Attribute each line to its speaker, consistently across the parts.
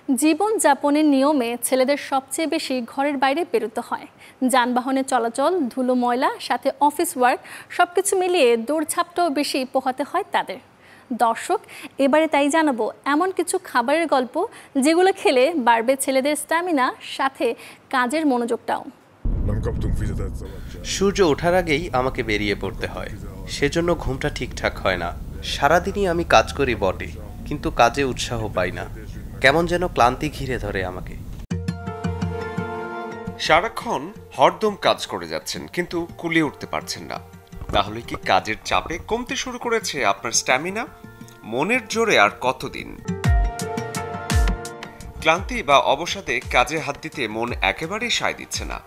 Speaker 1: জীবনযাপনের নিয়মে ছেলেদের সবচেয়ে বেশি ঘরের বাইরে বেরোতে হয়। যানবাহনে চলাচল, ধুলো, ময়লা, সাথে অফিস ওয়ার্ক সবকিছু মিলিয়ে দৌড়ঝাঁপটাও বেশি পোহাতে হয় তাদের। দর্শক, এবারে তাই জানাবো এমন কিছু খাবারের গল্প যেগুলো খেলে বাড়বে ছেলেদের স্ট্যামিনা, সাথে কাজের মনোযোগটাও।
Speaker 2: সূর্য ওঠার আগেই আমাকে বেরিয়ে পড়তে হয়, সেজন্য ঘুমটা ঠিকঠাক হয় না। সারাদিনই আমি কাজ করি বটে, কিন্তু কাজে উৎসাহ পাই না। কেমন যেন ক্লান্তি ঘিরে ধরে আমাকে।
Speaker 3: সারাক্ষণ হরদম কাজ করে যাচ্ছেন, কিন্তু কুলিয়ে উঠতে পারছেন না। তাহলে কি কাজের চাপে কমতে শুরু করেছে আপনার স্ট্যামিনা? মনের জোরে আর কতদিন? ক্লান্তি বা অবসাদে কাজে হাত দিতে মন একেবারেই সায় দিচ্ছে না।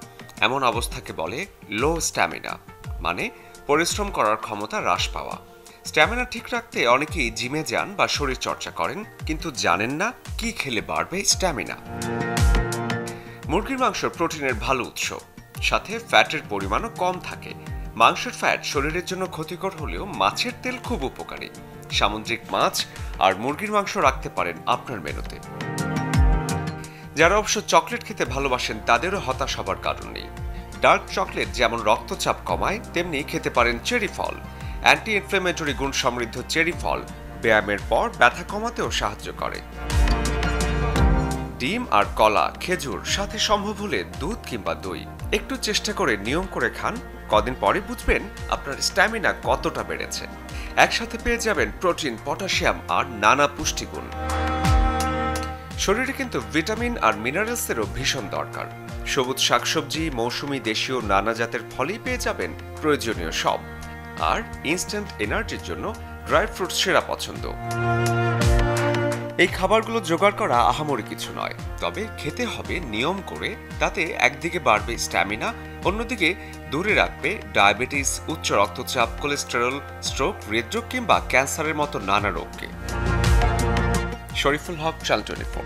Speaker 3: এমন অবস্থাকে বলে লো স্ট্যামিনা, মানে পরিশ্রম করার ক্ষমতা হ্রাস পাওয়া। স্ট্যামিনা ঠিক রাখতে অনেকেই জিমে যান বা শরীর চর্চা করেন, কিন্তু জানেন না কি খেলে বাড়বে স্ট্যামিনা। মুরগির মাংস প্রোটিনের ভালো উৎস, সাথে ফ্যাটের পরিমাণও কম থাকে। মাংসের ফ্যাট শরীরের জন্য ক্ষতিকর হলেও মাছের তেল খুব উপকারী। সামুদ্রিক মাছ আর মুরগির মাংস রাখতে পারেন আপনার মেনুতে। যারা অবশ্য চকলেট খেতে ভালোবাসেন তাদেরও হতাশ হবার কারণ নেই। ডার্ক চকলেট যেমন রক্তচাপ কমায়, তেমনি খেতে পারেন চেরি ফল। অ্যান্টি ইনফ্লেমেটরি গুণ সমৃদ্ধ চেরি ফল ব্যায়ামের পর ব্যথা কমাতেও সাহায্য করে। ডিম আর কলা, খেজুর, সাথে সম্ভব হলে দুধ কিংবা দই। একটু চেষ্টা করে নিয়ম করে খান, কদিন পরে বুঝবেন আপনার স্ট্যামিনা কতটা বেড়েছে। একসাথে পেয়ে যাবেন প্রোটিন, পটাশিয়াম আর নানা পুষ্টিগুণ। শরীরে কিন্তু ভিটামিন আর মিনারেলসেরও ভীষণ দরকার। সবুজ শাকসবজি, মৌসুমী, দেশীয় নানা জাতের ফলই পেয়ে যাবেন প্রয়োজনীয় সব। আর ইনস্ট্যান্ট এনার্জির জন্য ড্রাই ফ্রুটস সেরা পছন্দ। এই খাবারগুলো জোগাড় করা আহামরি কিছু নয়, তবে খেতে হবে নিয়ম করে। তাতে একদিকে বাড়বে স্ট্যামিনা, অন্যদিকে দূরে রাখবে ডায়াবেটিস, উচ্চ রক্তচাপ, কোলেস্টেরল, স্ট্রোক, হৃদরোগ কিংবা ক্যান্সারের মতো নানা রোগকে। শরীফুল হক, চ্যানেল 24।